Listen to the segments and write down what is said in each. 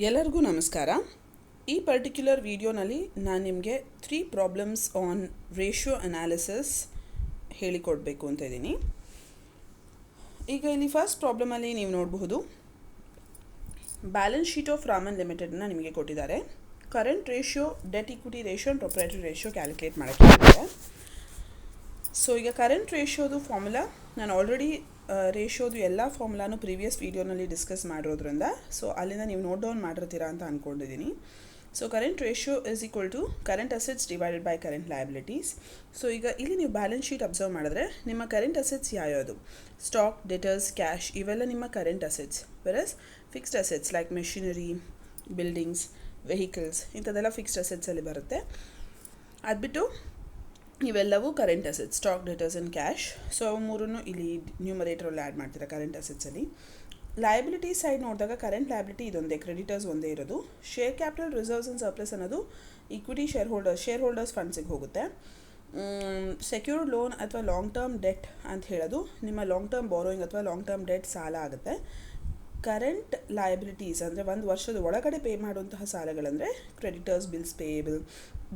ಎಲ್ಲರಿಗೂ ನಮಸ್ಕಾರ. ಈ ಪರ್ಟಿಕ್ಯುಲರ್ ವಿಡಿಯೋನಲ್ಲಿ ನಾನು ನಿಮಗೆ 3 ಪ್ರಾಬ್ಲಮ್ಸ್ ಆನ್ ರೇಷಿಯೋ ಅನಾಲಿಸಿಸ್ ಹೇಳಿಕೊಡಬೇಕು ಅಂತ ಇದ್ದೀನಿ. ಈಗ ಇಲ್ಲಿ ಫಸ್ಟ್ ಪ್ರಾಬ್ಲಮಲ್ಲಿ ನೀವು ನೋಡಬಹುದು, ಬ್ಯಾಲೆನ್ಸ್ ಶೀಟ್ ಆಫ್ ರಾಮನ್ ಲಿಮಿಟೆಡ್ನ ನಿಮಗೆ ಕೊಟ್ಟಿದ್ದಾರೆ. Current ratio, debt equity ratio and proprietary ratio calculate ಮಾಡೋಕ್ಕೆ ಹೇಳಿದ್ದಾರೆ. ಸೊ ಈಗ ಕರೆಂಟ್ ರೇಷಿಯೋದು ಫಾರ್ಮುಲಾ ನಾನು ಆಲ್ರೆಡಿ ರೇಷಿಯೋದು ಎಲ್ಲ ಫಾರ್ಮುಲಾನು ಪ್ರೀವಿಯಸ್ ವೀಡಿಯೋನಲ್ಲಿ ಡಿಸ್ಕಸ್ ಮಾಡಿರೋದ್ರಿಂದ ಸೊ ಅಲ್ಲಿಂದ ನೀವು ನೋಟ್ ಡೌನ್ ಮಾಡಿರ್ತೀರಾ ಅಂತ ಅಂದ್ಕೊಂಡಿದ್ದೀನಿ. So current ratio is equal to current assets divided by current liabilities. So ಈಗ ಇಲ್ಲಿ ನೀವು ಬ್ಯಾಲೆನ್ಸ್ ಶೀಟ್ ಅಬ್ಸರ್ವ್ ಮಾಡಿದ್ರೆ ನಿಮ್ಮ ಕರೆಂಟ್ ಅಸೆಟ್ಸ್ ಯಾವ್ಯಾವುದು, ಸ್ಟಾಕ್, ಡೆಟರ್ಸ್, ಕ್ಯಾಶ್ ಇವೆಲ್ಲ ನಿಮ್ಮ current assets. Versus fixed assets like machinery, buildings, vehicles ಇಂಥದ್ದೆಲ್ಲ ಫಿಕ್ಸ್ಡ್ ಅಸೆಟ್ಸಲ್ಲಿ ಬರುತ್ತೆ. ಅದ್ಬಿಟ್ಟು ಇವೆಲ್ಲವೂ current assets, stock, debtors and cash. So ಅವು ಮೂರನ್ನು ಇಲ್ಲಿ ನ್ಯೂಮರೇಟರಲ್ಲಿ ಆ್ಯಡ್ ಮಾಡ್ತೀರಾ ಕರೆಂಟ್ ಅಸೆಟ್ಸಲ್ಲಿ. ಲಯಬಿಲಿಟಿ ಸೈಡ್ ನೋಡಿದಾಗ ಕರೆಂಟ್ ಲಯಬಿಲಿಟಿ ಇದೊಂದೇ, ಕ್ರೆಡಿಟರ್ಸ್ ಒಂದೇ ಇರೋದು. Share capital, reserves and surplus ಅನ್ನೋದು ಈಕ್ವಿಟಿ ಶೇರ್ ಹೋಲ್ಡರ್ಸ್ ಫಂಡ್ಸಿಗೆ ಹೋಗುತ್ತೆ. ಸೆಕ್ಯೂರ್ಡ್ ಲೋನ್ ಅಥವಾ ಲಾಂಗ್ ಟರ್ಮ್ ಡೆಟ್ ಅಂತ ಹೇಳೋದು ನಿಮ್ಮ ಲಾಂಗ್ ಟರ್ಮ್ ಬಾರೋಯಿಂಗ್ ಅಥವಾ ಲಾಂಗ್ ಟರ್ಮ್ ಡೆಟ್ ಸಾಲ ಆಗುತ್ತೆ. ಕರೆಂಟ್ ಲಯಬಿಲಿಟೀಸ್ ಅಂದರೆ ಒಂದು ವರ್ಷದ ಒಳಗಡೆ ಪೇ ಮಾಡುವಂತಹ ಸಾಲಗಳಂದರೆ creditors, bills payable,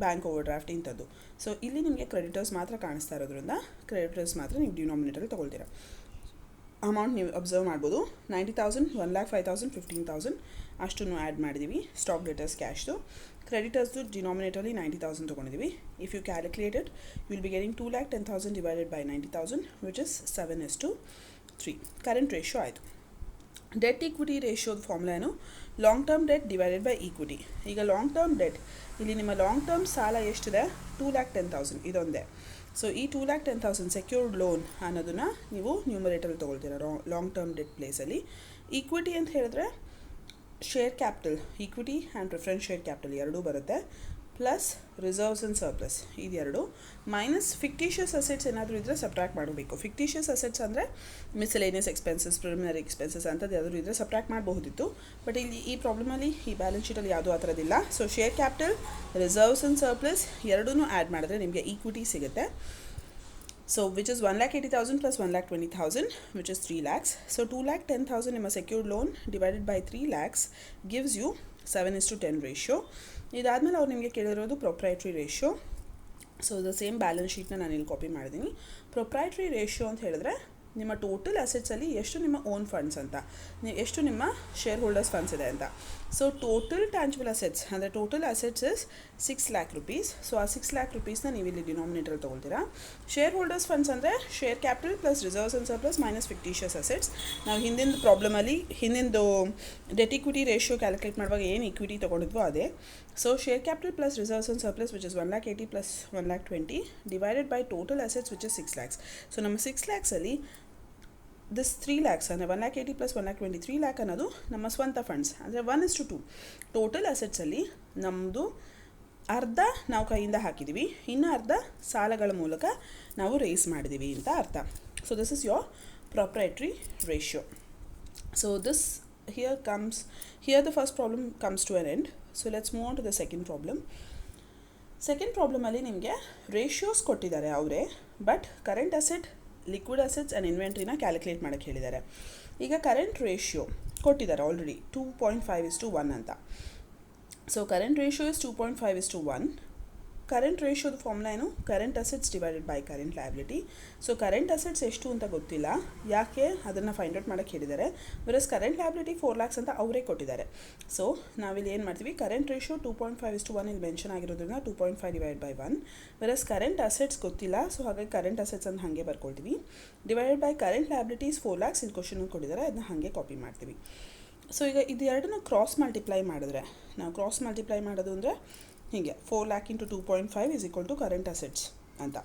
bank overdraft ಇಂಥದ್ದು. ಸೊ ಇಲ್ಲಿ ನಿಮಗೆ ಕ್ರೆಡಿಟರ್ಸ್ ಮಾತ್ರ ಕಾಣಿಸ್ತಾ ಇರೋದ್ರಿಂದ ಕ್ರೆಡಿಟರ್ಸ್ ಮಾತ್ರ ನೀವು ಡಿನಾಮಿನೇಟರ್ ತೊಗೊಳ್ತೀರಾ. ಅಮೌಂಟ್ ನೀವು ಅಬ್ಸರ್ವ್ ಮಾಡ್ಬೋದು, 90,000, 1,05,000, 15,000 ಅಷ್ಟನ್ನು ಆ್ಯಡ್ ಮಾಡಿದ್ದೀವಿ. Stock, debtors, ಕ್ಯಾಶ್ದು. ಕ್ರೆಡಿಟರ್ಸ್ದು ಡಿನಾಮಿನೇಟರ್ಲಿ 90,000 ತೊಗೊಂಡಿದ್ದೀವಿ. If you calculate it you will be getting 2,10,000 divided by 90,000 which is 7:3. Current ratio ಆಯಿತು. ಡೆಟ್ ಇಕ್ವಿಟಿ ರೇಷಿಯೋದ ಫಾರ್ಮುಲಾ ಏನು, long term debt divided by equity. ಈಗ ಲಾಂಗ್ ಟರ್ಮ್ ಡೆಟ್ ಇಲ್ಲಿ ನಿಮ್ಮ ಲಾಂಗ್ ಟರ್ಮ್ ಸಾಲ ಎಷ್ಟಿದೆ, 2,10,000 ಇದೊಂದೇ. ಸೊ ಈ 2,10,000 ಸೆಕ್ಯೂರ್ಡ್ ಲೋನ್ ಅನ್ನೋದನ್ನು ನೀವು ನ್ಯೂಮರೇಟರ್ ತೊಗೊಳ್ತೀರ ಲಾಂಗ್ ಟರ್ಮ್ ಡೆಟ್ ಪ್ಲೇಸಲ್ಲಿ. ಈಕ್ವಿಟಿ ಅಂತ ಹೇಳಿದ್ರೆ share capital, equity and preference share capital ಎರಡೂ ಬರುತ್ತೆ, ಪ್ಲಸ್ ರಿಸರ್ವ್ಸ್ ಆ್ಯಂಡ್ ಸರ್ಪ್ಲಸ್ ಇದೆರಡು, ಮೈನಸ್ ಫಿಕ್ಟಿಷಿಯಸ್ ಅಸೆಟ್ಸ್ ಏನಾದರೂ ಇದ್ದರೆ ಸಬ್ಟ್ರಾಕ್ಟ್ ಮಾಡಬೇಕು. ಫಿಕ್ಟಿಷಿಯಸ್ ಅಸೆಟ್ಸ್ ಅಂದರೆ ಮಿಸಲೇನಿಯಸ್ ಎಕ್ಸ್ಪೆನ್ಸಸ್, ಪ್ರಿಲಿಮಿನರಿ ಎಕ್ಸ್ಪೆನ್ಸಸ್ ಅಂಥದ್ದು ಯಾವ್ದಾದ್ರು ಇದ್ದರೆ ಸಬ್ಟ್ರಾಕ್ಟ್ ಮಾಡಬಹುದಿತ್ತು. ಬಟ್ ಇಲ್ಲಿ ಈ ಪ್ರಾಬ್ಲಮಲ್ಲಿ ಈ ಬ್ಯಾಲೆನ್ಸ್ ಶೀಟಲ್ಲಿ ಯಾವುದೂ ಆ ಥರದ್ದಿಲ್ಲ. So share capital, reserves and surplus ಎರಡೂ ಆ್ಯಡ್ ಮಾಡಿದ್ರೆ ನಿಮಗೆ ಈಕ್ವಿಟಿ ಸಿಗುತ್ತೆ. So which is 1,80,000 plus 1,20,000 which is 3 lakhs. So 2,10,000 ನಿಮ್ಮ secured loan divided by 3 lakhs gives you 7:10 ratio. ಇದಾದಮೇಲೆ ಅವ್ರು ನಿಮಗೆ ಕೇಳಿರೋದು proprietary ratio. So the same balance ಶೀಟ್ನ ನಾನು ಇಲ್ಲಿ ಕಾಪಿ ಮಾಡಿದ್ದೀನಿ. ಪ್ರೊಪ್ರೈಟ್ರಿ ರೇಷಿಯೋ ಅಂತ ಹೇಳಿದ್ರೆ ನಿಮ್ಮ ಟೋಟಲ್ ಅಸೆಟ್ಸಲ್ಲಿ ಎಷ್ಟು ನಿಮ್ಮ ಓನ್ ಫಂಡ್ಸ್ ಅಂತ, ಎಷ್ಟು ನಿಮ್ಮ ಶೇರ್ ಹೋಲ್ಡರ್ಸ್ ಫಂಡ್ಸ್ ಇದೆ ಅಂತ. ಸೊ ಟೋಟಲ್ ಟ್ಯಾಂಜಿಬಲ್ ಅಸೆಟ್ಸ್ ಅಂದರೆ total assets is 6 lakh rupees. So ಆ 6 lakh rupeesನ ನೀವು ಇಲ್ಲಿ ಡಿನಾಮಿನೇಟರ್ ತೊಗೊಳ್ತೀರಾ. ಶೇರ್ ಹೋಲ್ಡರ್ಸ್ ಫಂಡ್ಸ್ ಅಂದರೆ share capital plus reserves and surplus minus fictitious assets. ನಾವು ಹಿಂದಿನ ಪ್ರಾಬ್ಲಮಲ್ಲಿ ಹಿಂದಿಂದು ಡೆಟ್ ಇಕ್ವಿಟಿ ರೇಷಿಯೋ ಕ್ಯಾಲ್ಕುಲೇಟ್ ಮಾಡುವಾಗ ಏನು ಇಕ್ವಿಟಿ ತೊಗೊಂಡಿದ್ವೋ ಅದೇ. So share capital plus reserves and surplus which is 1,80,000 plus 1,20,000 divided by total assets which is 6 lakhs. So ನಮ್ಮ 6 lakhsಲ್ಲಿ this 3 lakhs ಅಂದರೆ 1,80,000 plus 1,20,000 3 lakh ಅನ್ನೋದು ನಮ್ಮ ಸ್ವಂತ ಫಂಡ್ಸ್ ಅಂದರೆ 1:2. ಟೋಟಲ್ ಅಸೆಟ್ಸಲ್ಲಿ ನಮ್ಮದು ಅರ್ಧ ನಾವು ಕೈಯಿಂದ ಹಾಕಿದ್ದೀವಿ, ಇನ್ನು ಅರ್ಧ ಸಾಲಗಳ ಮೂಲಕ ನಾವು ರೇಸ್ ಮಾಡಿದ್ದೀವಿ ಅಂತ ಅರ್ಥ. So this is your proprietary ratio. So this here the first problem comes to an end. So let's move on to the second problem. Second ಪ್ರಾಬ್ಲಮಲ್ಲಿ ನಿಮಗೆ ರೇಷಿಯೋಸ್ ಕೊಟ್ಟಿದ್ದಾರೆ ಅವರೇ, but current asset, liquid assets and ಇನ್ವೆಂಟ್ರಿನ calculate ಮಾಡೋಕ್ಕೆ ಹೇಳಿದ್ದಾರೆ. ಈಗ current ratio ಕೊಟ್ಟಿದ್ದಾರೆ already 2.5:1 ಅಂತ. So current ratio is 2.5:1. Current ರೇಷಿಯೋದ ಫಾರ್ಮುಲಾ ಏನು, current assets divided by current liability. So current assets ಎಷ್ಟು ಅಂತ ಗೊತ್ತಿಲ್ಲ, ಯಾಕೆ ಅದನ್ನು ಫೈಂಡ್ ಔಟ್ ಮಾಡೋಕ್ಕೆ ಹೇಳಿದ್ದಾರೆ. ವೆರಸ್ ಕರೆಂಟ್ ಲಯಬಿಲಿಟಿ 4 lakhs ಅಂತ ಅವರೇ ಕೊಟ್ಟಿದ್ದಾರೆ. ಸೊ ನಾವಿಲ್ಲಿ ಏನು ಮಾಡ್ತೀವಿ, ಕರೆಂಟ್ ರೇಷಿಯೋ 2.5:1 ಇಲ್ಲಿ ಮೆನ್ಷನ್ ಆಗಿರೋದ್ರಿಂದ 2.5 divide by 1. Versus current assets ಗೊತ್ತಿಲ್ಲ, ಸೊ ಹಾಗಾಗಿ ಕರೆಂಟ್ ಅಸೆಟ್ಸ್ ಅಂತ ಹಾಗೆ ಬರ್ಕೊಳ್ತೀವಿ. Divided by current liabilities 4 lakhs ಇಲ್ಲಿ ಕ್ವಶನ್ ಕೊಟ್ಟಿದ್ದಾರೆ, ಅದನ್ನ ಹಾಗೆ ಕಾಪಿ ಮಾಡ್ತೀವಿ. ಸೊ ಈಗ ಇದು ಎರಡನ್ನೂ ಕ್ರಾಸ್ ಮಲ್ಟಿಪ್ಲೈ ಮಾಡಿದ್ರೆ, ನಾವು ಕ್ರಾಸ್ ಮಲ್ಟಿಪ್ಲೈ ಮಾಡೋದು ಅಂದರೆ ಹೀಗೆ 4 lakh into 2.5 is equal to current assets ಅಂತ.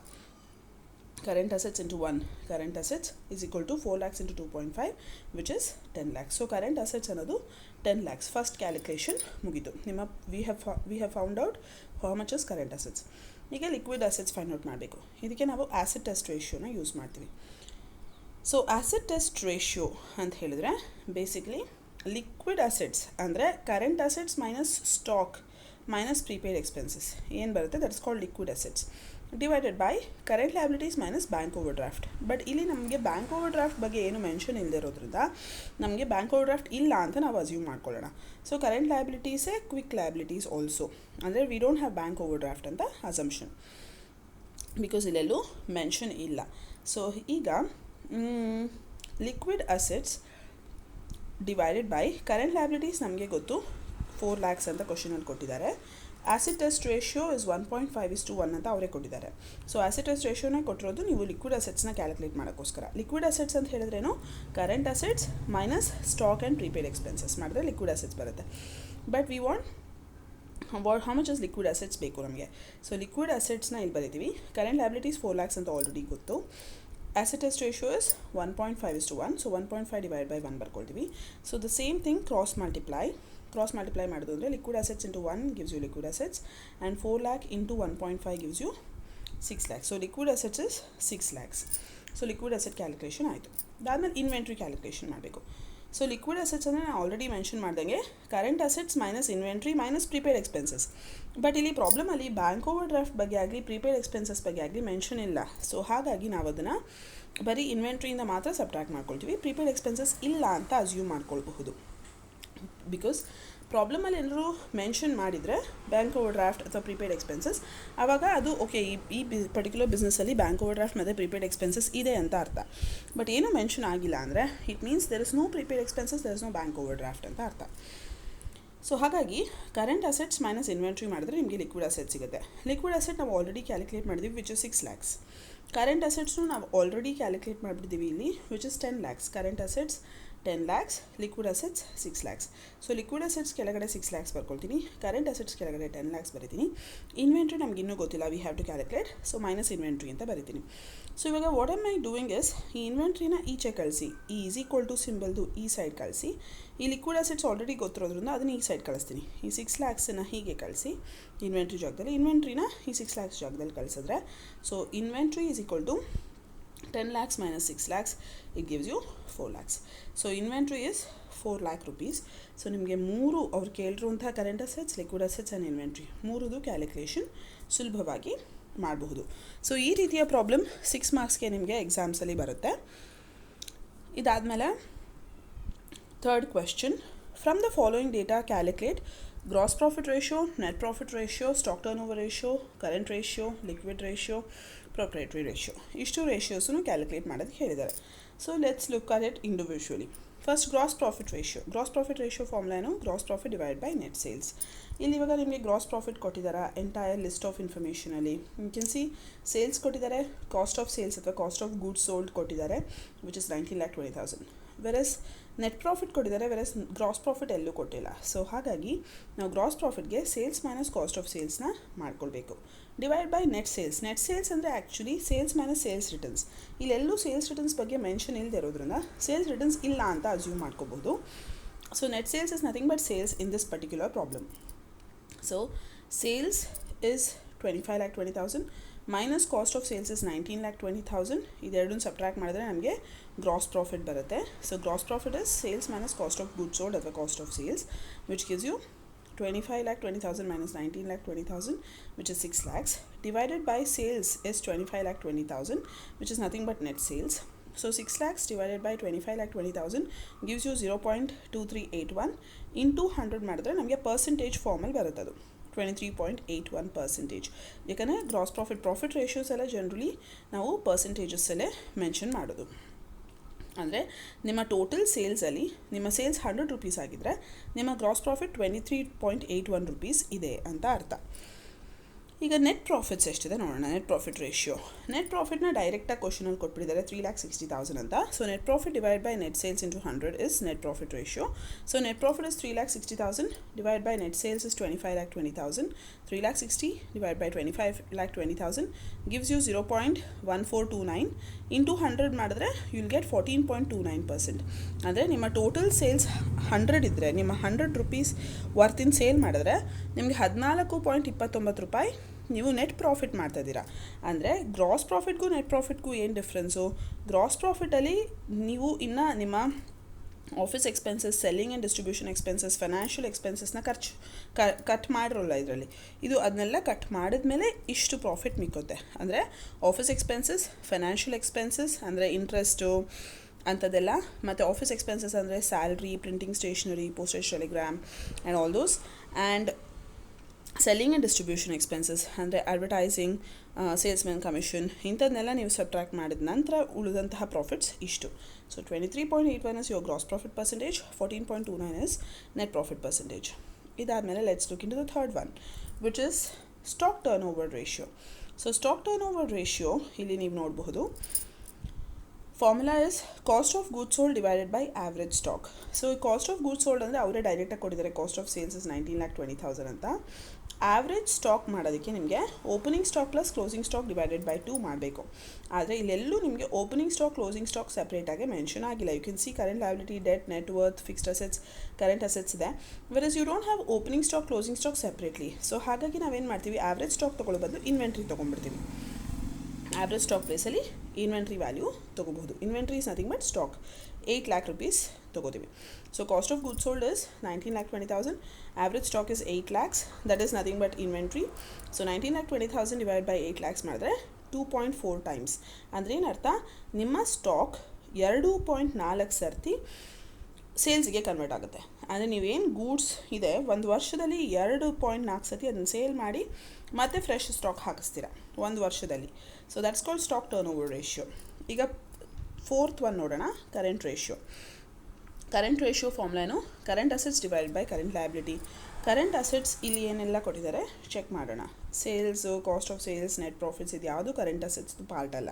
Current assets into 1 current assets is equal to 4 lakhs into 2.5 which is 10 lakhs. So current assets ಅನ್ನೋದು 10 lakhs. ಫಸ್ಟ್ ಕ್ಯಾಲ್ಕುಲೇಷನ್ ಮುಗಿತು. ನಿಮ್ಮ we have found out how much is current assets. ಈಗ liquid assets find out ಮಾಡಬೇಕು. ಇದಕ್ಕೆ ನಾವು acid test ರೇಷಿಯೋನ use ಮಾಡ್ತೀವಿ. So acid test ratio ಅಂತ ಹೇಳಿದ್ರೆ ಬೇಸಿಕ್ಲಿ ಲಿಕ್ವಿಡ್ ಅಸೆಟ್ಸ್ ಅಂದರೆ current assets minus stock minus prepaid expenses ಏನು ಬರುತ್ತೆ, that is called liquid assets. Divided by current liabilities minus bank over draft. But ಇಲ್ಲಿ ನಮಗೆ bank over draft ಬಗ್ಗೆ ಏನು mention ಇಲ್ಲದಿರೋದ್ರಿಂದ ನಮಗೆ ಬ್ಯಾಂಕ್ ಓವರ್ ಡ್ರಾಫ್ಟ್ ಇಲ್ಲ ಅಂತ ನಾವು ಅಸ್ಯೂಮ್ ಮಾಡ್ಕೊಳ್ಳೋಣ. ಸೊ ಕರೆಂಟ್ ಲಯಬಿಲಿಟೀಸೇ ಕ್ವಿಕ್ ಲಯಬಿಲಿಟೀಸ್ ಆಲ್ಸೋ, ಅಂದರೆ we don't have bank overdraft ಅಂತ ಅಸಂಪ್ಷನ್, ಬಿಕಾಸ್ ಇಲ್ಲೆಲ್ಲೂ ಮೆನ್ಷನ್ ಇಲ್ಲ. ಸೊ ಈಗ liquid assets divided by current liabilities ನಮಗೆ ಗೊತ್ತು 4 lakhs ಅಂತ ಕ್ವಶನಲ್ಲಿ ಕೊಟ್ಟಿದ್ದಾರೆ. ಆ್ಯಸಿಡ್ ಟೆಸ್ಟ್ ರೇಷಿಯೋ ಇಸ್ 1.5:1 ಅಂತ ಅವರೇ ಕೊಟ್ಟಿದ್ದಾರೆ. ಸೊ ಆ್ಯಸಿಡ್ ಟೆಸ್ಟ್ ರೇಷಿಯೋನೇ ಕೊಟ್ಟಿರೋದು ನೀವು ಲಿಕ್ವಿಡ್ ಅಸೆಟ್ಸ್ನ ಕ್ಯಾಲ್ಕುಲೇಟ್ ಮಾಡೋಕ್ಕೋಸ್ಕರ. ಲಿಕ್ವಿಡ್ ಅಸೆಟ್ಸ್ ಅಂತ ಹೇಳಿದ್ರೇನು, current assets minus stock and prepaid expenses ಮಾಡಿದ್ರೆ ಲಿಕ್ವಿಡ್ ಅಸೆಟ್ಸ್ ಬರುತ್ತೆ. But we want how much is liquid assets ಬೇಕು ನಮಗೆ. ಸೊ ಲಿಕ್ವಿಡ್ ಅಸೆಟ್ಸ್ನ ಇಲ್ಲಿ ಬರೀತೀವಿ. ಕರೆಂಟ್ ಲಯಬಿಲಿಟೀಸ್ 4 lakhs ಅಂತ ಆಲ್ರೆಡಿ ಗೊತ್ತು. Acid test ratio is 1.5:1, so 1.5 divide by 1 ಬರ್ಕೊಳ್ತೀವಿ. So the same thing cross multiply ಮಾಡೋದು ಅಂದರೆ liquid assets into 1 gives you liquid assets and 4 lakh into 1.5 gives you 6 lakhs. So liquid assets is 6 lakhs. So liquid asset calculation ಆಯಿತು. ಅದಾದಮೇಲೆ inventory calculation ಮಾಡಬೇಕು. So liquid assets ಅಂದರೆ ನಾನು already mention ಮಾಡ್ದಂಗೆ current assets minus inventory minus prepaid expenses. But ಇಲ್ಲಿ ಪ್ರಾಬ್ಲಮಲ್ಲಿ bank over draft ಬಗ್ಗೆ ಆಗಲಿ ಪ್ರೀಪೇಡ್ ಎಕ್ಸ್ಪೆನ್ಸಸ್ ಬಗ್ಗೆ ಆಗಲಿ ಮೆನ್ಷನ್ ಇಲ್ಲ. ಸೊ ಹಾಗಾಗಿ ನಾವು ಅದನ್ನು ಬರೀ ಇನ್ವೆಂಟ್ರಿಯಿಂದ ಮಾತ್ರ ಸಬ್ಟ್ರಾಕ್ಟ್ ಮಾಡ್ಕೊಳ್ತೀವಿ. ಪ್ರೀಪೇಡ್ ಎಕ್ಸ್ಪೆನ್ಸಸ್ ಇಲ್ಲ ಅಂತ ಅಸ್ಯೂಮ್ ಮಾಡ್ಕೊಳ್ಬಹುದು. ಬಿಕಾಸ್ ಪ್ರಾಬ್ಲಮಲ್ಲಿ ಎಲ್ಲರೂ ಮೆನ್ಷನ್ ಮಾಡಿದರೆ ಬ್ಯಾಂಕ್ ಓವರ್ ಡ್ರಾಫ್ಟ್ ಅಥವಾ ಪ್ರೀಪೇಡ್ ಎಕ್ಸ್ಪೆನ್ಸಸ್, ಆವಾಗ ಅದು ಓಕೆ ಈ ಪರ್ಟಿಕ್ಯುಲರ್ ಬಿಸ್ನೆಸ್ಸಲ್ಲಿ ಬ್ಯಾಂಕ್ ಓವರ್ ಡ್ರಾಫ್ಟ್ ಮತ್ತು ಪ್ರೀಪೇಡ್ ಎಕ್ಸ್ಪೆನ್ಸಸ್ ಇದೆ ಅಂತ ಅರ್ಥ. ಬಟ್ ಏನೂ ಮೆನ್ಷನ್ ಆಗಿಲ್ಲ ಅಂದರೆ it means there is no prepaid expenses, there is no bank overdraft ಅಂತ ಅರ್ಥ. ಸೊ ಹಾಗಾಗಿ ಕರೆಂಟ್ ಅಸೆಟ್ಸ್ ಮೈನಸ್ ಇನ್ವೆಂಟ್ರಿ ಮಾಡಿದ್ರೆ ನಿಮಗೆ ಲಿಕ್ವಿಡ್ ಅಸೆಟ್ ಸಿಗುತ್ತೆ. ಲಿಕ್ವಿಡ್ ಅಸೆಟ್ ನಾವು ಆಲ್ರೆಡಿ ಕ್ಯಾಲ್ಕುಲೇಟ್ ಮಾಡಿದ್ವಿ, ವಿಚ್ ಇಸ್ 6 lakhs. ಕರೆಂಟ್ ಅಸೆಟ್ಸ್ನು ನಾವು ಆಲ್ರೆಡಿ ಕ್ಯಾಲ್ಕುಲೇಟ್ ಮಾಡಿಬಿಟ್ಟಿದ್ದೀವಿ ಇಲ್ಲಿ, which is 10 lakhs. Current assets 10 lakhs, liquid assets 6 lakhs. So liquid assets ಕೆಳಗಡೆ 6 lakhs ಬರ್ಕೊಳ್ತೀನಿ, ಕರೆಂಟ್ ಅಸೆಟ್ಸ್ ಕೆಳಗಡೆ 10 lakhs ಬರೀತೀನಿ. ಇನ್ವೆಂಟ್ರಿ ನಮ್ಗೆ ಇನ್ನೂ ಗೊತ್ತಿಲ್ಲ, we have to calculate. So minus inventory ಅಂತ ಬರೀತೀನಿ. ಸೊ ಇವಾಗ what am I doing is, ಈ ಇನ್ವೆಂಟ್ರಿನ ಈಚೆ ಕಳಿಸಿ, ಈ ಈಸ್ ಈಕ್ವಲ್ ಟು ಸಿಂಬಲ್ದು ಈ ಸೈಡ್ ಕಳಿಸಿ. ಈ ಲಿಕ್ವಿಡ್ ಅಸೆಟ್ಸ್ ಆಲ್ರೆಡಿ ಗೊತ್ತಿರೋದ್ರಿಂದ ಅದನ್ನು ಈ ಸೈಡ್ ಕಳಿಸ್ತೀನಿ. ಈ 6 lakhsನ ಹೀಗೆ ಕಳಿಸಿ ಇನ್ವೆಂಟ್ರಿ ಜಾಗದಲ್ಲಿ, ಇನ್ವೆಂಟ್ರಿನ ಈ 6 lakhs ಜಾಗದಲ್ಲಿ ಕಳಿಸಿದ್ರೆ, so inventory is equal to 10 lakhs minus 6 lakhs, it gives you 4 lakhs. So inventory is 4 lakh rupees. So ನಿಮಗೆ ಮೂರು ಅವ್ರು ಕೇಳಿರುವಂಥ current assets, liquid assets and inventory ಮೂರದು ಕ್ಯಾಲ್ಕುಲೇಷನ್ ಸುಲಭವಾಗಿ ಮಾಡಬಹುದು. ಸೊ ಈ ರೀತಿಯ ಪ್ರಾಬ್ಲಮ್ 6 marksಗೆ ನಿಮಗೆ ಎಕ್ಸಾಮ್ಸಲ್ಲಿ ಬರುತ್ತೆ. ಇದಾದಮೇಲೆ third question, from the following data calculate gross profit ratio, net profit ratio, stock turnover ratio, current ratio, liquid ratio, proprietary ratio. ಇಷ್ಟು ರೇಷಿಯೋಸನ್ನು ಕ್ಯಾಲ್ಕುಲೇಟ್ ಮಾಡೋದಕ್ಕೆ ಹೇಳಿದ್ದಾರೆ. So let's look at it individually. First gross profit ratio. Gross profit ratio formula ಏನು, gross profit divide by net sales. ಇಲ್ಲಿ ಇವಾಗ ನಿಮಗೆ gross profit ಕೊಟ್ಟಿದ್ದಾರೆ entire list of ಇನ್ಫಾರ್ಮೇಷನಲ್ಲಿ. ಯು ಕ್ಯಾನ್ ಸಿ ಸೇಲ್ಸ್ ಕೊಟ್ಟಿದ್ದಾರೆ, ಕಾಸ್ಟ್ ಆಫ್ ಸೇಲ್ಸ್ ಅಥವಾ cost of goods sold ಕೊಟ್ಟಿದ್ದಾರೆ, which is 19,20,000. Whereas net profit ಕೊಟ್ಟಿದ್ದಾರೆ, ವೆರಸ್ ಗ್ರಾಸ್ ಪ್ರಾಫಿಟ್ ಎಲ್ಲೂ ಕೊಟ್ಟಿಲ್ಲ. ಸೊ ಹಾಗಾಗಿ ನಾವು ಗ್ರಾಸ್ ಪ್ರಾಫಿಟ್ಗೆ ಸೇಲ್ಸ್ ಮೈನಸ್ ಕಾಸ್ಟ್ ಆಫ್ ಸೇಲ್ಸ್ನ ಮಾಡ್ಕೊಳ್ಬೇಕು. Divide by net sales. Net sales ಅಂದರೆ actually sales minus sales returns. ಇಲ್ಲೆಲ್ಲೂ ಸೇಲ್ಸ್ ರಿಟರ್ನ್ಸ್ ಬಗ್ಗೆ ಮೆನ್ಷನ್ ಇಲ್ಲದೆ ಇರೋದ್ರಿಂದ ಸೇಲ್ಸ್ ರಿಟರ್ನ್ಸ್ ಇಲ್ಲ ಅಂತ ಅಸ್ಯೂಮ್ ಮಾಡ್ಕೋಬಹುದು. So net sales is nothing but sales in this particular problem. So sales is 25,20,000 minus cost of sales is 19,20,000. ಇದೆರಡನ್ನು subtract ಮಾಡಿದ್ರೆ ನಮಗೆ ಗ್ರಾಸ್ ಪ್ರಾಫಿಟ್ ಬರುತ್ತೆ. So gross profit is sales minus cost of goods sold ಅಥವಾ cost of sales, which gives you 25,20,000 minus 19,20,000, which is 6 lakhs, divided by sales is 25,20,000, which is nothing but net sales. So 6 lakhs divided by 25,20,000 gives you 0.2381 into 100 ಮಾಡಿದ್ರೆ ನಮಗೆ percentage ಫಾರ್ಮಲ್ಲಿ ಬರುತ್ತದು 23.81%. ಯಾಕಂದರೆ gross profit ratios ಎಲ್ಲ generally ನಾವು ಪರ್ಸೆಂಟೇಜಸ್ಸಲ್ಲೇ mention ಮಾಡೋದು. ಅಂದರೆ ನಿಮ್ಮ total ಸೇಲ್ಸಲ್ಲಿ ನಿಮ್ಮ ಸೇಲ್ಸ್ 100 rupees ಆಗಿದ್ದರೆ ನಿಮ್ಮ ಗ್ರಾಸ್ ಪ್ರಾಫಿಟ್ 23.81 rupees ಇದೆ ಅಂತ ಅರ್ಥ. ಈಗ ನೆಟ್ ಪ್ರಾಫಿಟ್ಸ್ ಎಷ್ಟಿದೆ ನೋಡೋಣ. Net profit ratio. ನೆಟ್ ಪ್ರಾಫಿಟ್ನ ಡೈರೆಕ್ಟಾಗಿ ಕ್ವಶನಲ್ಲಿ ಕೊಟ್ಬಿಟ್ಟಿದ್ದಾರೆ 3,60,000 ಅಂತ. So net profit divide by net sales into 100 is net profit ratio. So net profit is 3,60,000 divide by net sales is 25,20,000. 3,60,000 divided by 25,20,000 gives you 0.1429 into 100 ಮಾಡಿದ್ರೆ you will get 14.29%. ಅಂದರೆ ನಿಮ್ಮ total sales 100 ಇದ್ದರೆ ನಿಮ್ಮ 100 rupees ವರ್ತಿನ sale ಮಾಡಿದ್ರೆ ನಿಮಗೆ 14.29 ರೂಪಾಯಿ ನೀವು net profit ಮಾಡ್ತಾಯಿದ್ದೀರಾ. ಅಂದರೆ ಗ್ರಾಸ್ ಪ್ರಾಫಿಟ್ಗೂ ನೆಟ್ ಪ್ರಾಫಿಟ್ಗೂ ಏನು ಡಿಫ್ರೆನ್ಸು? ಗ್ರಾಸ್ ಪ್ರಾಫಿಟಲ್ಲಿ ನೀವು ಇನ್ನು ನಿಮ್ಮ office expenses, selling and distribution expenses, financial ಎಕ್ಸ್ಪೆನ್ಸಸ್ನ ಕಟ್ ಮಾಡಿರೋಲ್ಲ ಇದರಲ್ಲಿ. ಇದು ಅದನ್ನೆಲ್ಲ ಕಟ್ ಮಾಡಿದ್ಮೇಲೆ ಇಷ್ಟು ಪ್ರಾಫಿಟ್ ಮಿಕ್ಕುತ್ತೆ. ಅಂದರೆ ಆಫೀಸ್ ಎಕ್ಸ್ಪೆನ್ಸಸ್, ಫೈನಾನ್ಷಿಯಲ್ ಎಕ್ಸ್ಪೆನ್ಸಸ್ ಅಂದರೆ ಇಂಟ್ರೆಸ್ಟು ಅಂಥದ್ದೆಲ್ಲ, ಮತ್ತು ಆಫೀಸ್ ಎಕ್ಸ್ಪೆನ್ಸಸ್ ಅಂದರೆ salary, printing stationery, postage, telegram and all those, and selling and distribution expenses ಅಂದರೆ ಅಡ್ವರ್ಟೈಸಿಂಗ್, ಸೇಲ್ಸ್ಮೆನ್ ಕಮಿಷನ್, ಇಂಥದ್ದನ್ನೆಲ್ಲ ನೀವು ಸಬ್ಟ್ರಾಕ್ಟ್ ಮಾಡಿದ ನಂತರ ಉಳಿದಂತಹ ಪ್ರಾಫಿಟ್ಸ್ ಇಷ್ಟು. So 23.81 is your gross profit percentage, 14.29 is net profit percentage. ಇದಾದಮೇಲೆ let's look into the third one, which is stock turnover ratio. So stock turnover ratio ಇಲ್ಲಿ ನೀವು ನೋಡಬಹುದು. Formula is cost of goods sold divided by average stock. So cost of goods sold ಅಂದರೆ ಅವರೇ ಡೈರೆಕ್ಟಾಗಿ ಕೊಟ್ಟಿದ್ದಾರೆ, cost of sales is 19,20,000 ಅಂತ. Average stock ಮಾಡೋದಕ್ಕೆ ನಿಮಗೆ opening stock plus closing stock divided by 2 ಮಾಡಬೇಕು. ಆದರೆ ಇಲ್ಲೆಲ್ಲೂ ನಿಮಗೆ ಓಪನಿಂಗ್ ಸ್ಟಾಕ್, ಕ್ಲೋಸಿಂಗ್ ಸ್ಟಾಕ್ ಸಪ್ರೇಟಾಗಿ ಮೆನ್ಷನ್ ಆಗಿಲ್ಲ. You can see current liability, debt, net worth, fixed assets, current assets ಇದೆ. Whereas you don't have opening stock, closing stock separately. So ಹಾಗಾಗಿ ನಾವೇನು ಮಾಡ್ತೀವಿ, ಆವ್ರೇಜ್ ಸ್ಟಾಕ್ ತೊಗೊಳ್ಳೋ ಬದಲು ಇನ್ವೆಂಟ್ರಿ ತೊಗೊಂಡ್ಬಿಡ್ತೀವಿ. ಆವ್ರೇಜ್ ಸ್ಟಾಕ್ ಪ್ಲೇಸಲ್ಲಿ ಇನ್ವೆಂಟ್ರಿ ವ್ಯಾಲ್ಯೂ ತೊಗೋಬಹುದು. Inventory is nothing but stock. 8 lakh rupees ತೊಗೋತೀವಿ. So cost of goods sold is 19,20,000, average stock is 8 lakhs, that is nothing but inventory. So 19,20,000 divide by 8 lakhs ಮಾಡಿದ್ರೆ 2.4 times. ಅಂದರೆ ಏನರ್ಥ, ನಿಮ್ಮ stock 2.4 ಸರ್ತಿ ಸೇಲ್ಸ್ಗೆ convert ಆಗುತ್ತೆ. ಅಂದರೆ ನೀವೇನು ಗೂಡ್ಸ್ ಇದೆ ಒಂದು ವರ್ಷದಲ್ಲಿ 2.4 ಸತಿ ಅದನ್ನು ಸೇಲ್ ಮಾಡಿ ಮತ್ತೆ ಫ್ರೆಶ್ ಸ್ಟಾಕ್ ಹಾಕಿಸ್ತೀರ ಒಂದು ವರ್ಷದಲ್ಲಿ. So that's called stock turnover ratio. ಈಗ ಫೋರ್ತ್ ಒನ್ ನೋಡೋಣ, ಕರೆಂಟ್ ರೇಷಿಯೋ. ಕರೆಂಟ್ ರೇಷಿಯೋ ಫಾರ್ಮುಲಾನು current assets divide by current liability. Current assets ಇಲ್ಲಿ ಏನೆಲ್ಲ ಕೊಟ್ಟಿದ್ದಾರೆ ಚೆಕ್ ಮಾಡೋಣ. Sales, cost of sales, net profits, ಇದು ಯಾವುದು ಕರೆಂಟ್ ಅಸೆಟ್ಸ್ ಪಾರ್ಟ್ ಅಲ್ಲ.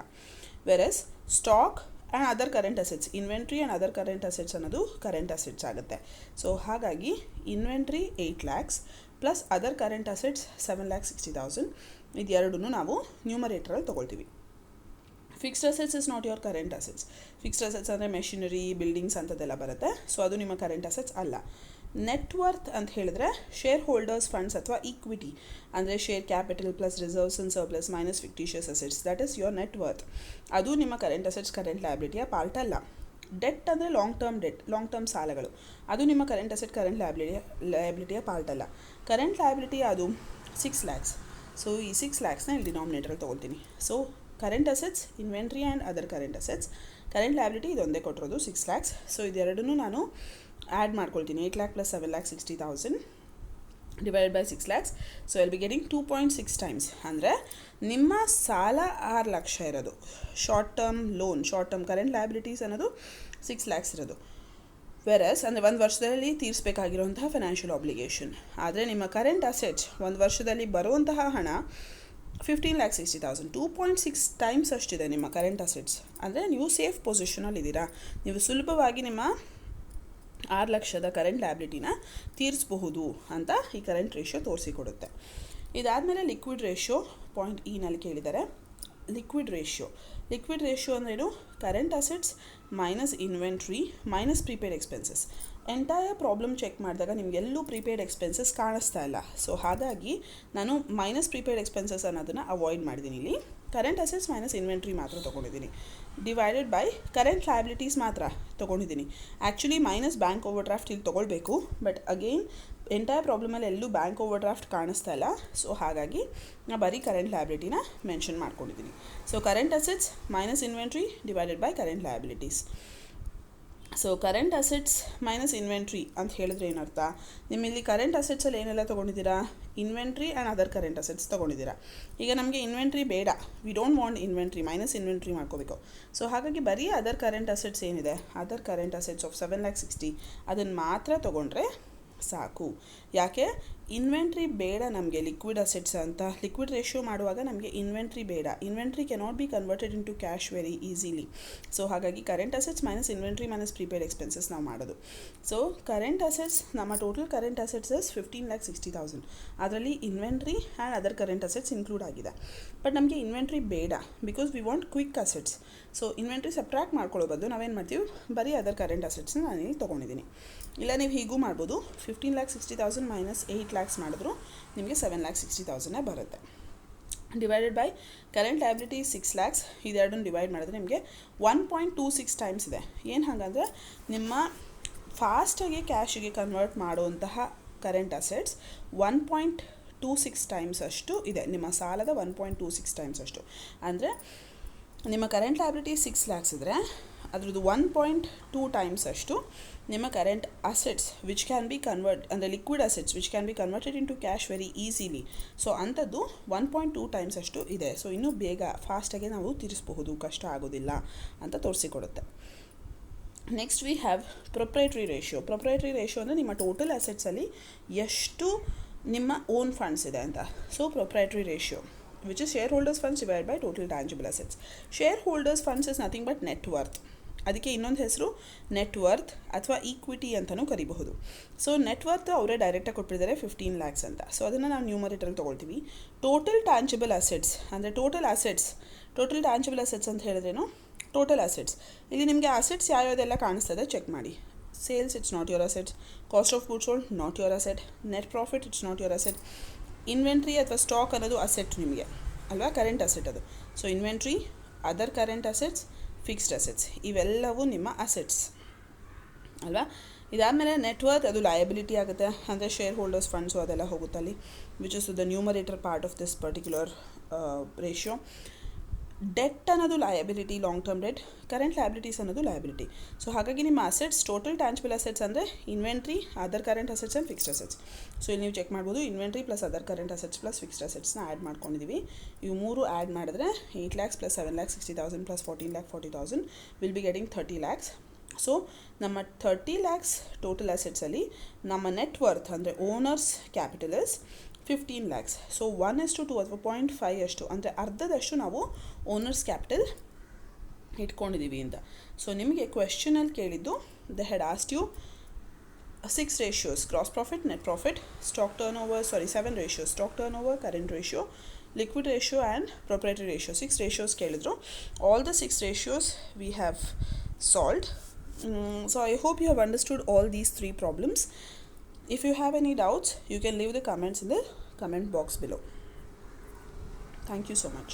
Whereas stock and other current assets, inventory and other current assets ಅನ್ನೋದು current assets ಆಗುತ್ತೆ. So ಹಾಗಾಗಿ inventory 8 lakhs plus other current assets 7,60,000, ಇದೆರಡೂ ನಾವು ನ್ಯೂಮರೇಟರಲ್ಲಿ ತೊಗೊಳ್ತೀವಿ. Fixed assets is not your current assets. Fixed assets ಅಂದರೆ machinery, buildings ಅಂಥದ್ದೆಲ್ಲ ಬರುತ್ತೆ. So ಅದು ನಿಮ್ಮ ಕರೆಂಟ್ ಅಸೆಟ್ಸ್ ಅಲ್ಲ. ನೆಟ್ ವರ್ತ್ ಅಂತ ಹೇಳಿದ್ರೆ ಶೇರ್ ಹೋಲ್ಡರ್ಸ್ ಫಂಡ್ಸ್ ಅಥವಾ ಈಕ್ವಿಟಿ, ಅಂದರೆ share capital plus reserves and surplus minus fictitious assets, that is your net worth. ಅದು ನಿಮ್ಮ ಕರೆಂಟ್ ಅಸೆಟ್ಸ್, ಕರೆಂಟ್ ಲಯಬಿಲಿಟಿಯ ಪಾರ್ಟ್ ಅಲ್ಲ. ಡೆಟ್ ಅಂದರೆ long term debt, long term ಸಾಲಗಳು, ಅದು ನಿಮ್ಮ ಕರೆಂಟ್ ಅಸೆಟ್, ಕರೆಂಟ್ ಲಯಬಿಲಿಟಿಯ ಪಾರ್ಟ್ ಅಲ್ಲ. ಕರೆಂಟ್ ಲಯಬಿಲಿಟಿ ಅದು 6 lakhs. ಸೊ ಈ 6 lakhsನ ಇಲ್ಲಿ ಡಿನಾಮಿನೇಟರಲ್ಲಿ ತೊಗೊಳ್ತೀನಿ. So current assets, inventory and other current assets, current liability ಇದೊಂದೇ ಕೊಟ್ಟಿರೋದು 6 lakhs. ಸೊ ಇದೆರಡನ್ನೂ ನಾನು ಆ್ಯಡ್ ಮಾಡ್ಕೊಳ್ತೀನಿ. 8 lakh plus 7,60,000 divided by 6 lakhs. So I'll be getting 2.6 times. ಅಂದರೆ ನಿಮ್ಮ ಸಾಲ 6 ಲಕ್ಷ ಇರೋದು, short term loan, short term current liabilities ಅನ್ನೋದು 6 lakhs ಇರೋದು. ವೆರಸ್ ಅಂದರೆ ಒಂದು ವರ್ಷದಲ್ಲಿ ತೀರಿಸಬೇಕಾಗಿರುವಂತಹ ಫೈನಾನ್ಷಿಯಲ್ ಆಬ್ಲಿಗೇಷನ್. ಆದರೆ ನಿಮ್ಮ ಕರೆಂಟ್ ಅಸೆಟ್ಸ್ ಒಂದು ವರ್ಷದಲ್ಲಿ ಬರುವಂತಹ ಹಣ 15,60,000, 2.6 times ಅಷ್ಟಿದೆ ನಿಮ್ಮ ಕರೆಂಟ್ ಅಸೆಟ್ಸ್. ಅಂದರೆ ನೀವು ಸೇಫ್ ಪೊಸಿಷನಲ್ಲಿದ್ದೀರಾ, ನೀವು ಸುಲಭವಾಗಿ ನಿಮ್ಮ 6 ಲಕ್ಷದ ಕರೆಂಟ್ ಲಯಬಿಲಿಟಿನ ತೀರಿಸಬಹುದು ಅಂತ ಈ ಕರೆಂಟ್ ರೇಷಿಯೋ ತೋರಿಸಿಕೊಡುತ್ತೆ. ಇದಾದಮೇಲೆ ಲಿಕ್ವಿಡ್ ರೇಷಿಯೋ ಪಾಯಿಂಟ್ ನಲ್ಲಿ ಕೇಳಿದ್ದಾರೆ. ಲಿಕ್ವಿಡ್ ರೇಷಿಯೋ ಅಂದ್ರೇನು, current assets minus inventory minus prepaid expenses. Entire problem check ಮಾಡಿದಾಗ ನಿಮಗೆಲ್ಲೂ ಪ್ರೀಪೇಯ್ಡ್ ಎಕ್ಸ್ಪೆನ್ಸಸ್ ಕಾಣಿಸ್ತಾ ಇಲ್ಲ. ಸೊ ಹಾಗಾಗಿ ನಾನು ಮೈನಸ್ ಪ್ರೀಪೇಯ್ಡ್ ಎಕ್ಸ್ಪೆನ್ಸಸ್ ಅನ್ನೋದನ್ನು ಅವಾಯ್ಡ್ ಮಾಡಿದ್ದೀನಿ. ಇಲ್ಲಿ ಕರೆಂಟ್ ಅಸೆಟ್ಸ್ ಮೈನಸ್ ಇನ್ವೆಂಟ್ರಿ ಮಾತ್ರ ತೊಗೊಂಡಿದ್ದೀನಿ, ಡಿವೈಡೆಡ್ ಬೈ ಕರೆಂಟ್ ಲಯಬಿಲಿಟೀಸ್ ಮಾತ್ರ ತೊಗೊಂಡಿದ್ದೀನಿ. Actually minus bank over draft ಇಲ್ಲಿ ತೊಗೊಳ್ಬೇಕು, ಬಟ್ ಅಗೇನ್ ಎಂಟೈರ್ ಪ್ರಾಬ್ಲಮಲ್ಲಿ ಎಲ್ಲೂ ಬ್ಯಾಂಕ್ ಓವರ್ ಡ್ರಾಫ್ಟ್ ಕಾಣಿಸ್ತಾ ಇಲ್ಲ. ಸೊ ಹಾಗಾಗಿ ನಾನು ಬರೀ ಕರೆಂಟ್ ಲಯಬಿಲಿಟಿನ ಮೆನ್ಷನ್ ಮಾಡ್ಕೊಂಡಿದ್ದೀನಿ. So current assets minus inventory divided by current liabilities. So current assets minus inventory ಅಂತ ಹೇಳಿದ್ರೆ ಏನರ್ಥ, ನಿಮ್ಮಲ್ಲಿ ಕರೆಂಟ್ ಅಸೆಟ್ಸಲ್ಲಿ ಏನೆಲ್ಲ ತೊಗೊಂಡಿದ್ದೀರಾ, inventory and other current assets ತೊಗೊಂಡಿದ್ದೀರಾ. ಈಗ ನಮಗೆ ಇನ್ವೆಂಟ್ರಿ ಬೇಡ, we don't want inventory, minus inventory ಮಾಡ್ಕೋಬೇಕು. ಸೊ ಹಾಗಾಗಿ ಬರೀ ಅದರ್ ಕರೆಂಟ್ ಅಸೆಟ್ಸ್ ಏನಿದೆ, ಅದರ್ ಕರೆಂಟ್ ಅಸೆಟ್ಸ್ ಆಫ್ 7,60,000 ಅದನ್ನು ಮಾತ್ರ ತೊಗೊಂಡ್ರೆ ಸಾಕು. ಯಾಕೆ, ಇನ್ವೆಂಟ್ರಿ ಬೇಡ ನಮಗೆ ಲಿಕ್ವಿಡ್ ಅಸೆಟ್ಸ್ ಅಂತ. ಲಿಕ್ವಿಡ್ ರೇಷಿಯೋ ಮಾಡುವಾಗ ನಮಗೆ ಇನ್ವೆಂಟ್ರಿ ಬೇಡ, inventory cannot be converted into cash very easily. So ಹಾಗಾಗಿ current assets minus inventory minus prepaid expenses ನಾವು ಮಾಡೋದು. ಸೊ ಕರೆಂಟ್ ಅಸೆಟ್ಸ್, ನಮ್ಮ ಟೋಟಲ್ ಕರೆಂಟ್ ಅಸೆಟ್ಸ್ ಇಸ್ 15,60,000. ಅದರಲ್ಲಿ inventory and other current assets include ಆಗಿದೆ. But ನಮಗೆ inventory ಬೇಡ, because we want quick assets. So inventory subtract ಮಾಡ್ಕೊಳ್ಳೋ ಬದಲು ನಾವೇನು ಮಾಡ್ತೀವಿ, ಬರೀ ಅದರ್ ಕರೆಂಟ್ ಅಸೆಟ್ಸ್ನ ನಾನಿಲ್ಲಿ ತೊಗೊಂಡಿದ್ದೀನಿ. ಇಲ್ಲ ನೀವು ಹೀಗೂ ಮಾಡ್ಬೋದು, 15,60,000 ಮೈನಸ್ 8 lakhs ಮಾಡಿದ್ರು ನಿಮಗೆ 7,60,000 ಬರುತ್ತೆ. Divided by current liability 6 lakhs, ಇದೆರಡನ್ನು ಡಿವೈಡ್ ಮಾಡಿದ್ರೆ ನಿಮಗೆ 1.26 times ಇದೆ. ಏನು ಹಾಗಂದರೆ ನಿಮ್ಮ ಫಾಸ್ಟಾಗಿ ಕ್ಯಾಶಿಗೆ ಕನ್ವರ್ಟ್ ಮಾಡುವಂತಹ ಕರೆಂಟ್ ಅಸೆಟ್ಸ್ 1.26 ಟೈಮ್ಸ್ ಅಷ್ಟು ಇದೆ. ನಿಮ್ಮ ಸಾಲದ 1.26 ಟೈಮ್ಸ್ ಅಷ್ಟು ಅಂದರೆ ನಿಮ್ಮ ಕರೆಂಟ್ ಲಯಬಿಲಿಟಿ 6 ಲ್ಯಾಕ್ಸ್ ಇದ್ದರೆ ಅದ್ರದ್ದು 1.2 ಟೈಮ್ಸ್ ಅಷ್ಟು ನಿಮ್ಮ current assets which can be convert ಅಂದರೆ liquid assets which can be converted into cash very easily. So ಅಂಥದ್ದು 1.2 ಟೈಮ್ಸ್ ಅಷ್ಟು ಇದೆ. ಸೊ ಇನ್ನೂ ಬೇಗ ಫಾಸ್ಟಾಗಿ ನಾವು ತೀರಿಸಬಹುದು, ಕಷ್ಟ ಆಗೋದಿಲ್ಲ ಅಂತ ತೋರಿಸಿಕೊಡುತ್ತೆ. Next we have proprietary ratio. Proprietary ratio ಅಂದರೆ ನಿಮ್ಮ ಟೋಟಲ್ ಅಸೆಟ್ಸಲ್ಲಿ ಎಷ್ಟು ನಿಮ್ಮ ಓನ್ ಫಂಡ್ಸ್ ಇದೆ ಅಂತ. So proprietary ratio which is shareholders funds divided by total tangible assets. Shareholders funds is nothing but net worth. ಅದಕ್ಕೆ ಇನ್ನೊಂದು ಹೆಸರು ನೆಟ್ ವರ್ತ್ ಅಥವಾ ಈಕ್ವಿಟಿ ಅಂತಲೂ ಕರಿಬಹುದು. ಸೊ ನೆಟ್ ವರ್ತ್ ಅವರೇ ಡೈರೆಕ್ಟಾಗಿ ಕೊಟ್ಬಿಟ್ಟಿದ್ದಾರೆ 15 ಲ್ಯಾಕ್ಸ್ ಅಂತ. ಸೊ ಅದನ್ನು ನಾವು ನ್ಯೂಮರೇಟರ್ಗೆ ತೊಗೊಳ್ತೀವಿ. ಟೋಟಲ್ ಟ್ಯಾಂಜಿಬಲ್ ಅಸೆಟ್ಸ್ ಅಂದರೆ ಟೋಟಲ್ ಟ್ಯಾಂಜಿಬಲ್ ಅಸೆಟ್ಸ್ ಅಂತ ಹೇಳಿದ್ರೇನು, ಟೋಟಲ್ ಅಸೆಟ್ಸ್. ಇಲ್ಲಿ ನಿಮಗೆ ಅಸೆಟ್ಸ್ ಯಾವ್ಯಾವುದೆಲ್ಲ ಕಾಣಿಸ್ತದೆ ಚೆಕ್ ಮಾಡಿ. Sales it's not your asset, cost of goods sold not your asset, net profit it's not your asset. Inventory ಅಥವಾ ಸ್ಟಾಕ್ ಅನ್ನೋದು ಅಸೆಟ್ ನಿಮಗೆ ಅಲ್ವಾ, ಕರೆಂಟ್ ಅಸೆಟ್ ಅದು. So inventory, other current assets, fixed assets ಇವೆಲ್ಲವೂ ನಿಮ್ಮ assets ಅಲ್ವಾ. ಇದಾದಮೇಲೆ net worth ಅದು ಲಯಬಿಲಿಟಿ ಆಗುತ್ತೆ, ಅಂದರೆ ಶೇರ್ ಹೋಲ್ಡರ್ಸ್ ಫಂಡ್ಸು ಅದೆಲ್ಲ ಹೋಗುತ್ತೆ ಅಲ್ಲಿ, which is the numerator part of this particular ratio. Debt ಅನ್ನೋದು liability, long term debt. Current liabilities ಅನ್ನೋದು ಲಯಬಿಲಿಟಿ. ಸೊ ಹಾಗಾಗಿ ನಿಮ್ಮ ಅಸೆಟ್ಸ್ ಟೋಟಲ್ ಟ್ಯಾಂಜಿಬಲ್ ಅಸೆಟ್ಸ್ ಅಂದರೆ inventory, other current assets and fixed assets. So ಇಲ್ಲಿ ನೀವು ಚೆಕ್ ಮಾಡ್ಬೋದು, inventory plus other current assets plus fixed ಅಸೆಟ್ಸ್ನ add ಮಾಡ್ಕೊಂಡಿದ್ದೀವಿ. ಇವು ಮೂರು ಆ್ಯಡ್ ಮಾಡಿದ್ರೆ 8 lakhs plus 7 lakhs 60,000 plus 14 lakh 40,000 will be getting 30 lakhs. So ನಮ್ಮ 30 ಲ್ಯಾಕ್ಸ್ ಟೋಟಲ್ ಅಸೆಟ್ಸಲ್ಲಿ ನಮ್ಮ ನೆಟ್ ವರ್ತ್ ಅಂದರೆ owners capital is 15 lakhs. So 1:2 ಅಥವಾ 0.5 ಅಷ್ಟು ಅಂದರೆ ಅರ್ಧದಷ್ಟು ನಾವು ಓನರ್ಸ್ ಕ್ಯಾಪಿಟಲ್ ಇಟ್ಕೊಂಡಿದ್ದೀವಿ ಅಂತ. ಸೊ ನಿಮಗೆ ಕ್ವೆಶ್ಚನಲ್ಲಿ ಕೇಳಿದ್ದು, the head asked you 6 ratios: gross profit, net profit, stock turnover, 7 ratios: stock turnover, current ratio, liquid ratio and proprietary ratio. 6 ratios ಕೇಳಿದ್ರು. All the 6 ratios we have solved. So I hope you have understood all these 3 problems. If you have any doubts, you can leave the comments in the comment box below. Thank you so much.